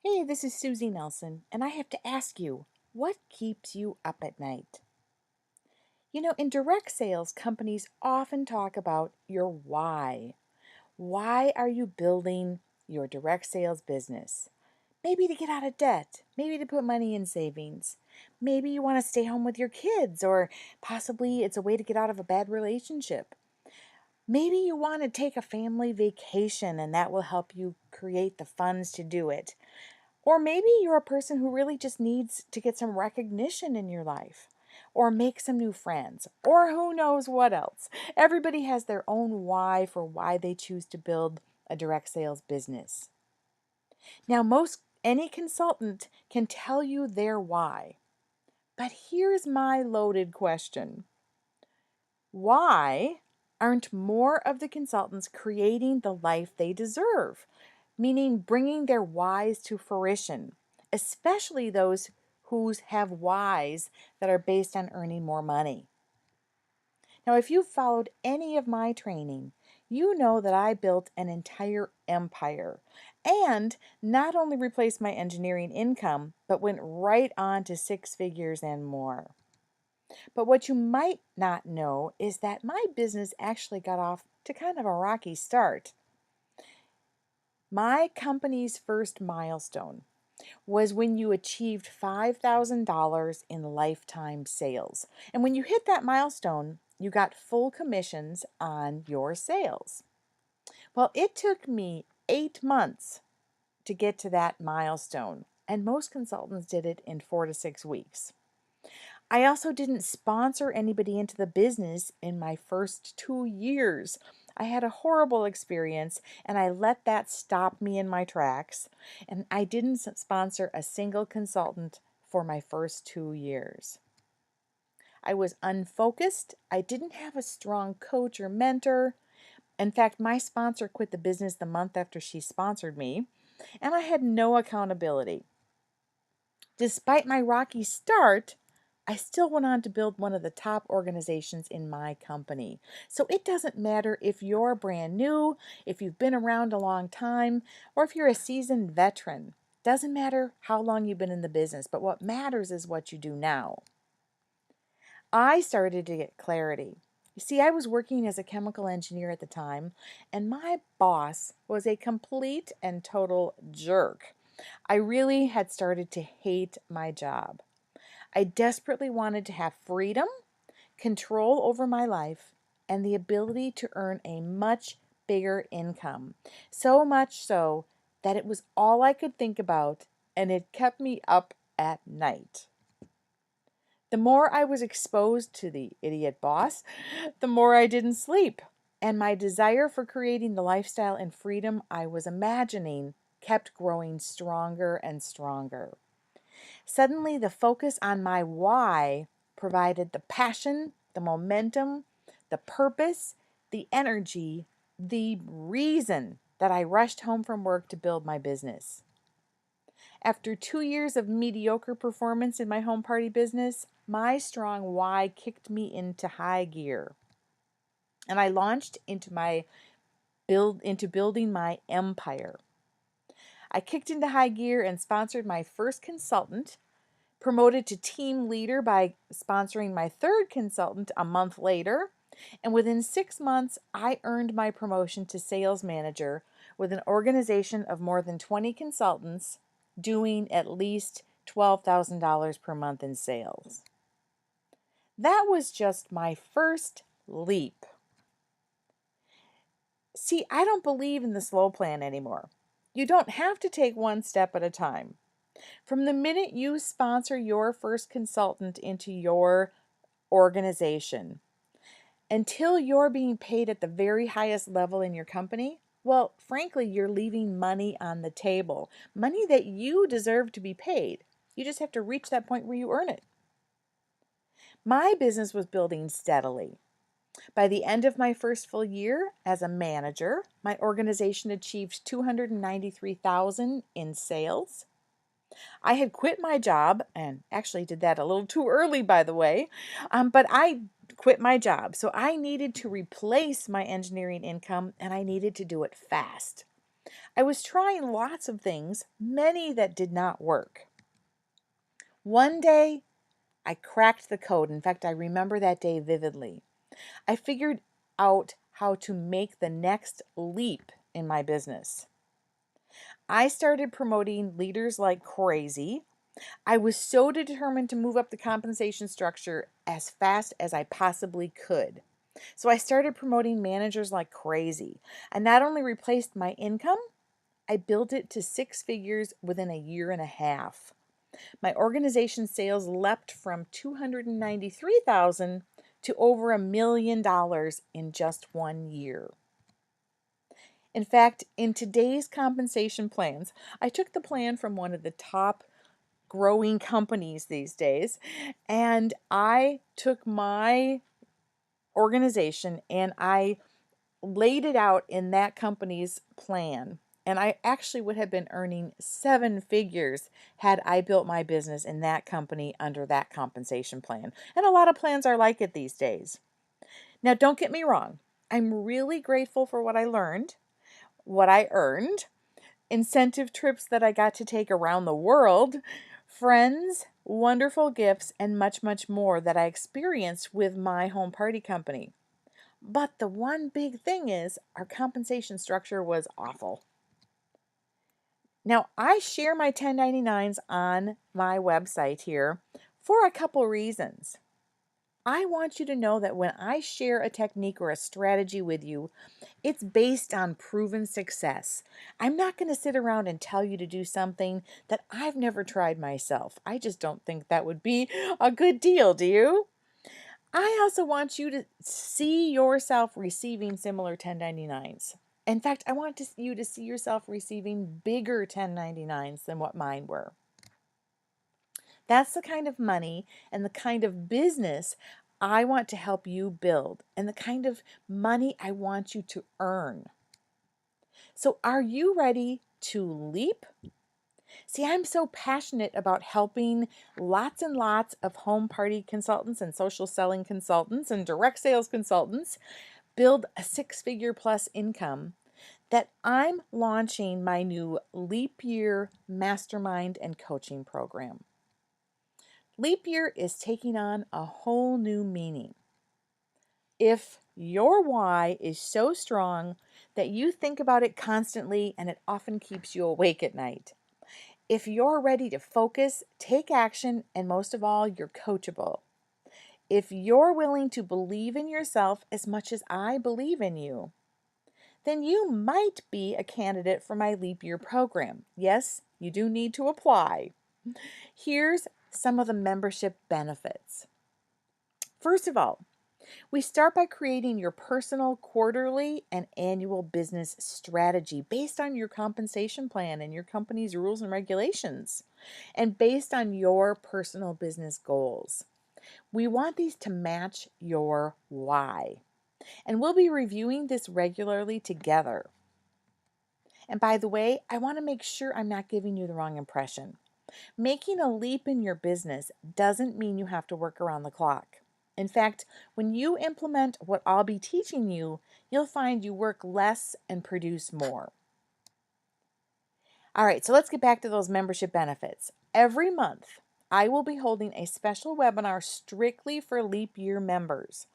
Hey, this is Susie Nelson, and I have to ask you, what keeps you up at night? In direct sales, companies often talk about your why. Why are you building your direct sales business? Maybe to get out of debt, maybe to put money in savings. Maybe you want to stay home with your kids, or possibly it's a way to get out of a bad relationship. Maybe you want to take a family vacation, and that will help you create the funds to do it. Or maybe you're a person who really just needs to get some recognition in your life or make some new friends or who knows what else. Everybody has their own why for why they choose to build a direct sales business. Now, most any consultant can tell you their why. But here's my loaded question. Why aren't more of the consultants creating the life they deserve? Meaning bringing their whys to fruition, especially those who have whys that are based on earning more money. Now, if you've followed any of my training, you know that I built an entire empire and not only replaced my engineering income, but went right on to six figures and more. But what you might not know is that my business actually got off to kind of a rocky start. My company's first milestone was when you achieved $5,000 in lifetime sales. And when you hit that milestone, you got full commissions on your sales. Well, it took me 8 months to get to that milestone, and most consultants did it in 4 to 6 weeks. I also didn't sponsor anybody into the business in my first 2 years. I had a horrible experience and I let that stop me in my tracks. And I didn't sponsor a single consultant for my first 2 years. I was unfocused. I didn't have a strong coach or mentor. In fact, my sponsor quit the business the month after she sponsored me, and I had no accountability. Despite my rocky start, I still went on to build one of the top organizations in my company. So it doesn't matter if you're brand new, if you've been around a long time, or if you're a seasoned veteran. Doesn't matter how long you've been in the business, but what matters is what you do now. I started to get clarity. You see, I was working as a chemical engineer at the time, and my boss was a complete and total jerk. I really had started to hate my job. I desperately wanted to have freedom, control over my life, and the ability to earn a much bigger income. So much so that it was all I could think about, and it kept me up at night. The more I was exposed to the idiot boss, the more I didn't sleep. And my desire for creating the lifestyle and freedom I was imagining kept growing stronger and stronger. Suddenly, the focus on my why provided the passion, the momentum, the purpose, the energy, the reason that I rushed home from work to build my business. After 2 years of mediocre performance in my home party business, my strong why kicked me into high gear. And I launched into building my empire. I kicked into high gear and sponsored my first consultant, promoted to team leader by sponsoring my third consultant a month later, and within 6 months, I earned my promotion to sales manager with an organization of more than 20 consultants doing at least $12,000 per month in sales. That was just my first leap. See, I don't believe in the slow plan anymore. You don't have to take one step at a time. From the minute you sponsor your first consultant into your organization until you're being paid at the very highest level in your company, well, frankly, you're leaving money on the table, money that you deserve to be paid. You just have to reach that point where you earn it. My business was building steadily. By the end of my first full year as a manager, my organization achieved $293,000 in sales. I had quit my job and actually did that a little too early, by the way, but I quit my job. So I needed to replace my engineering income and I needed to do it fast. I was trying lots of things, many that did not work. One day, I cracked the code. In fact, I remember that day vividly. I figured out how to make the next leap in my business. I started promoting leaders like crazy. I was so determined to move up the compensation structure as fast as I possibly could. So I started promoting managers like crazy. I not only replaced my income, I built it to six figures within a year and a half. My organization's sales leapt from $293,000 to over $1 million in just 1 year. In fact, in today's compensation plans, I took the plan from one of the top growing companies these days, and I took my organization and I laid it out in that company's plan. And I actually would have been earning seven figures had I built my business in that company under that compensation plan. And a lot of plans are like it these days. Now, don't get me wrong. I'm really grateful for what I learned, what I earned, incentive trips that I got to take around the world, friends, wonderful gifts, and much, much more that I experienced with my home party company. But the one big thing is our compensation structure was awful. Now, I share my 1099s on my website here for a couple reasons. I want you to know that when I share a technique or a strategy with you, it's based on proven success. I'm not going to sit around and tell you to do something that I've never tried myself. I just don't think that would be a good deal, do you? I also want you to see yourself receiving similar 1099s. In fact, I want you to see yourself receiving bigger 1099s than what mine were. That's the kind of money and the kind of business I want to help you build and the kind of money I want you to earn. So, are you ready to leap? See, I'm so passionate about helping lots and lots of home party consultants and social selling consultants and direct sales consultants build a six-figure plus income that I'm launching my new Leap Year Mastermind and Coaching Program. Leap Year is taking on a whole new meaning. If your why is so strong that you think about it constantly and it often keeps you awake at night, if you're ready to focus, take action, and most of all, you're coachable, if you're willing to believe in yourself as much as I believe in you, then you might be a candidate for my Leap Year program. Yes, you do need to apply. Here's some of the membership benefits. First of all, we start by creating your personal quarterly and annual business strategy based on your compensation plan and your company's rules and regulations, and based on your personal business goals. We want these to match your why, and we'll be reviewing this regularly together. And by the way, I want to make sure I'm not giving you the wrong impression. Making a leap in your business doesn't mean you have to work around the clock. In fact, when you implement what I'll be teaching you, you'll find you work less and produce more. All right, so let's get back to those membership benefits. Every month, I will be holding a special webinar strictly for Leap Year members.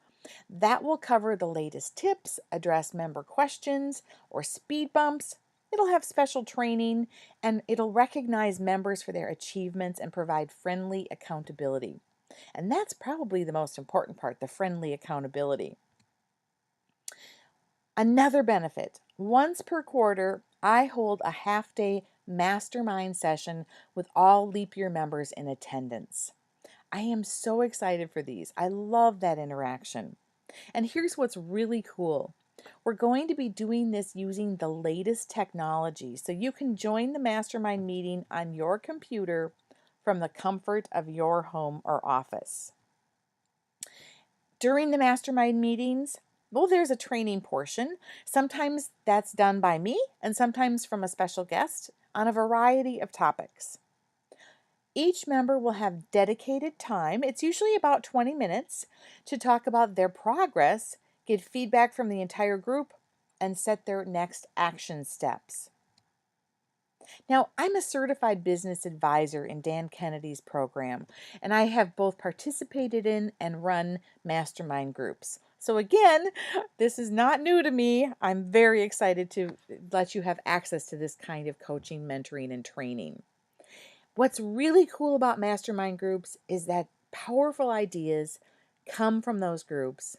That will cover the latest tips, address member questions or speed bumps. It'll have special training, and it'll recognize members for their achievements and provide friendly accountability. And that's probably the most important part, the friendly accountability. Another benefit, once per quarter, I hold a half-day mastermind session with all Leap Year members in attendance. I am so excited for these. I love that interaction. And here's what's really cool. We're going to be doing this using the latest technology, so you can join the mastermind meeting on your computer from the comfort of your home or office. During the mastermind meetings, well, there's a training portion. Sometimes that's done by me and sometimes from a special guest on a variety of topics. Each member will have dedicated time, it's usually about 20 minutes, to talk about their progress, get feedback from the entire group, and set their next action steps. Now, I'm a certified business advisor in Dan Kennedy's program, and I have both participated in and run mastermind groups. So, again, this is not new to me. I'm very excited to let you have access to this kind of coaching, mentoring, and training. What's really cool about mastermind groups is that powerful ideas come from those groups.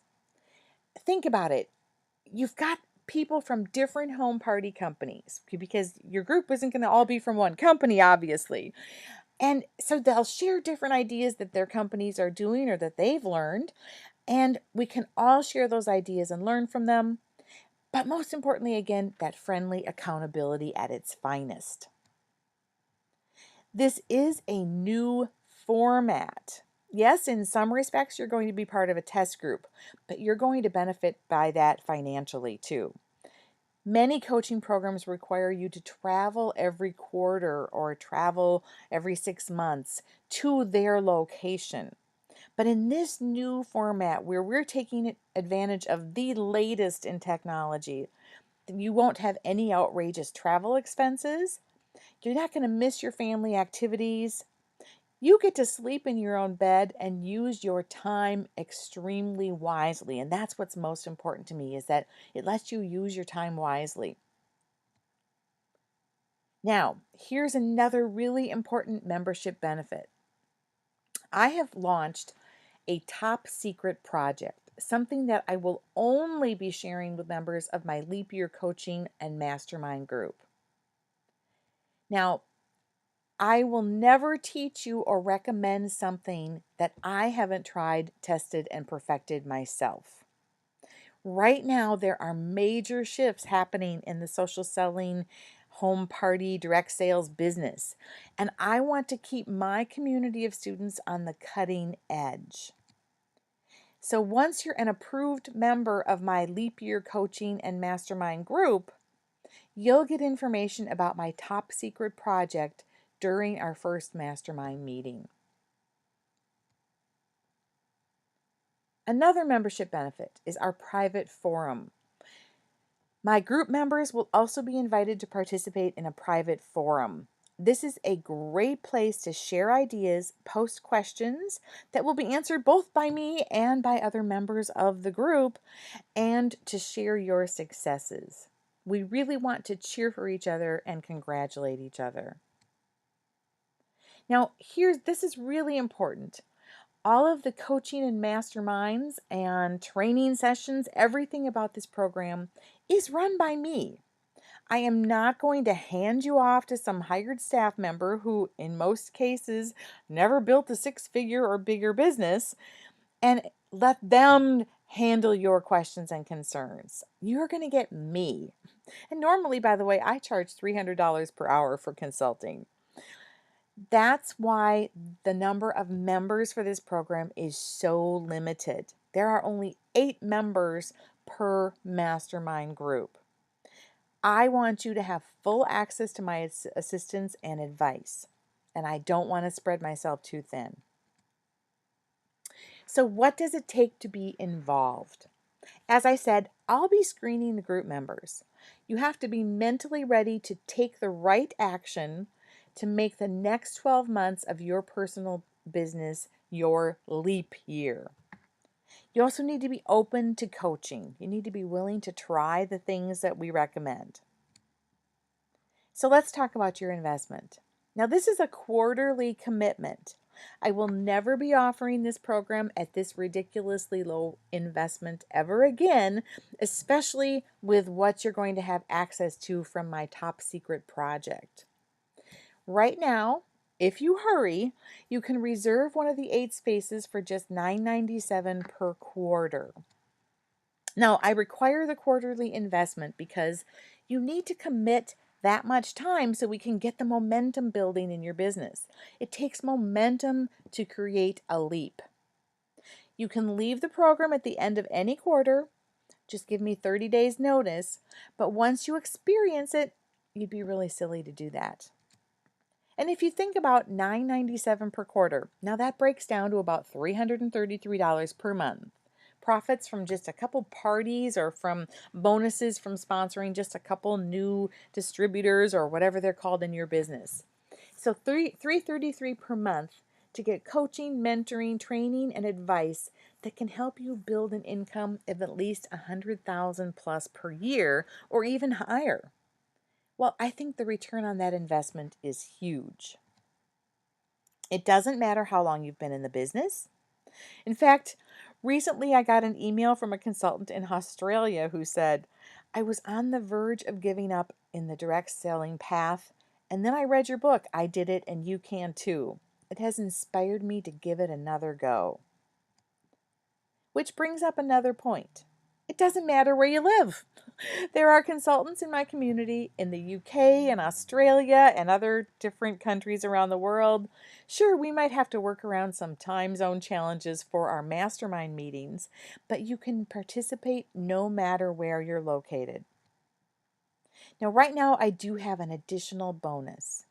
Think about it. You've got people from different home party companies because your group isn't going to all be from one company, obviously. And so they'll share different ideas that their companies are doing or that they've learned. And we can all share those ideas and learn from them. But most importantly, again, that friendly accountability at its finest. This is a new format. Yes, in some respects, you're going to be part of a test group, but you're going to benefit by that financially too. Many coaching programs require you to travel every quarter or travel every 6 months to their location. But in this new format where we're taking advantage of the latest in technology, you won't have any outrageous travel expenses. You're not going to miss your family activities. You get to sleep in your own bed and use your time extremely wisely. And that's what's most important to me, is that it lets you use your time wisely. Now, here's another really important membership benefit. I have launched a top secret project, something that I will only be sharing with members of my Leap Year Coaching and Mastermind group. Now, I will never teach you or recommend something that I haven't tried, tested, and perfected myself. Right now, there are major shifts happening in the social selling, home party, direct sales business, and I want to keep my community of students on the cutting edge. So once you're an approved member of my Leap Year Coaching and Mastermind group, you'll get information about my top secret project during our first mastermind meeting. Another membership benefit is our private forum. My group members will also be invited to participate in a private forum. This is a great place to share ideas, post questions that will be answered both by me and by other members of the group, and to share your successes. We really want to cheer for each other and congratulate each other. Now, this is really important. All of the coaching and masterminds and training sessions, everything about this program is run by me. I am not going to hand you off to some hired staff member who, in most cases, never built a six-figure or bigger business and let them handle your questions and concerns. You're going to get me. And normally, by the way, I charge $300 per hour for consulting. That's why the number of members for this program is so limited. There are only 8 members per mastermind group. I want you to have full access to my assistance and advice, and I don't want to spread myself too thin. So what does it take to be involved? As I said, I'll be screening the group members. You have to be mentally ready to take the right action to make the next 12 months of your personal business your leap year. You also need to be open to coaching. You need to be willing to try the things that we recommend. So let's talk about your investment. Now, this is a quarterly commitment. I will never be offering this program at this ridiculously low investment ever again, especially with what you're going to have access to from my top secret project. Right now, if you hurry, you can reserve one of the 8 spaces for just $9.97 per quarter. Now, I require the quarterly investment because you need to commit that much time so we can get the momentum building in your business. It takes momentum to create a leap. You can leave the program at the end of any quarter. Just give me 30 days notice. But once you experience it, you'd be really silly to do that. And if you think about $9.97 per quarter, now that breaks down to about $333 per month. profits from just a couple parties or from bonuses from sponsoring just a couple new distributors or whatever they're called in your business. So $333 per month to get coaching, mentoring, training, and advice that can help you build an income of at least $100,000 plus per year or even higher. Well, I think the return on that investment is huge. It doesn't matter how long you've been in the business. In fact, recently I got an email from a consultant in Australia who said, I was on the verge of giving up in the direct selling path, and then I read your book. I did it, and you can too. It has inspired me to give it another go. Which brings up another point. It doesn't matter where you live. There are consultants in my community in the UK and Australia and other different countries around the world. Sure, we might have to work around some time zone challenges for our mastermind meetings, but you can participate no matter where you're located. Now, right now, I do have an additional bonus.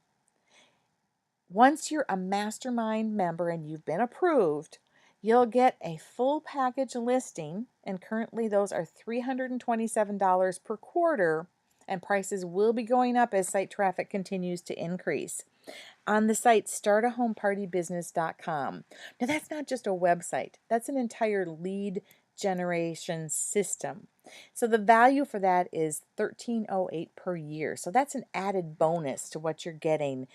Once you're a mastermind member and you've been approved, you'll get a full package listing, and currently those are $327 per quarter, and prices will be going up as site traffic continues to increase. On the site startahomepartybusiness.com. Now, that's not just a website, that's an entire lead generation system. So the value for that is $1308 per year. So that's an added bonus to what you're getting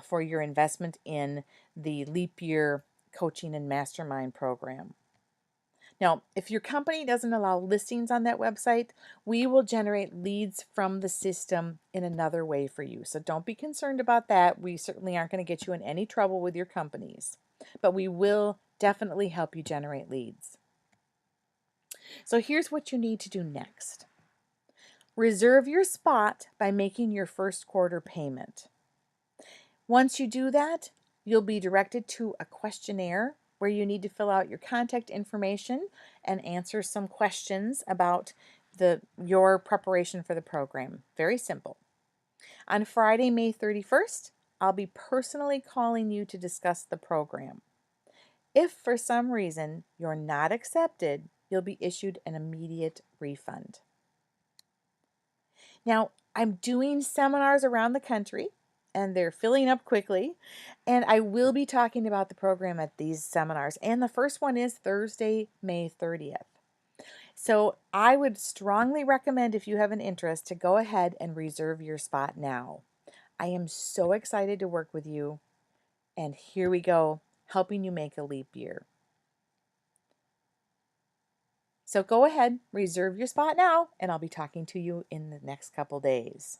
for your investment in the Leap Year Coaching and Mastermind program. Now, if your company doesn't allow listings on that website, we will generate leads from the system in another way for you. So don't be concerned about that. We certainly aren't going to get you in any trouble with your companies, but we will definitely help you generate leads. So here's what you need to do next. Reserve your spot by making your first quarter payment. Once you do that, you'll be directed to a questionnaire where you need to fill out your contact information and answer some questions about your preparation for the program. Very simple. On Friday, May 31st, I'll be personally calling you to discuss the program. If for some reason you're not accepted, you'll be issued an immediate refund. Now, I'm doing seminars around the country, and they're filling up quickly, and I will be talking about the program at these seminars, and the first one is Thursday, May 30th. So I would strongly recommend, if you have an interest, to go ahead and reserve your spot now. I am so excited to work with you, and here we go, helping you make a leap year. So go ahead, reserve your spot now, and I'll be talking to you in the next couple days.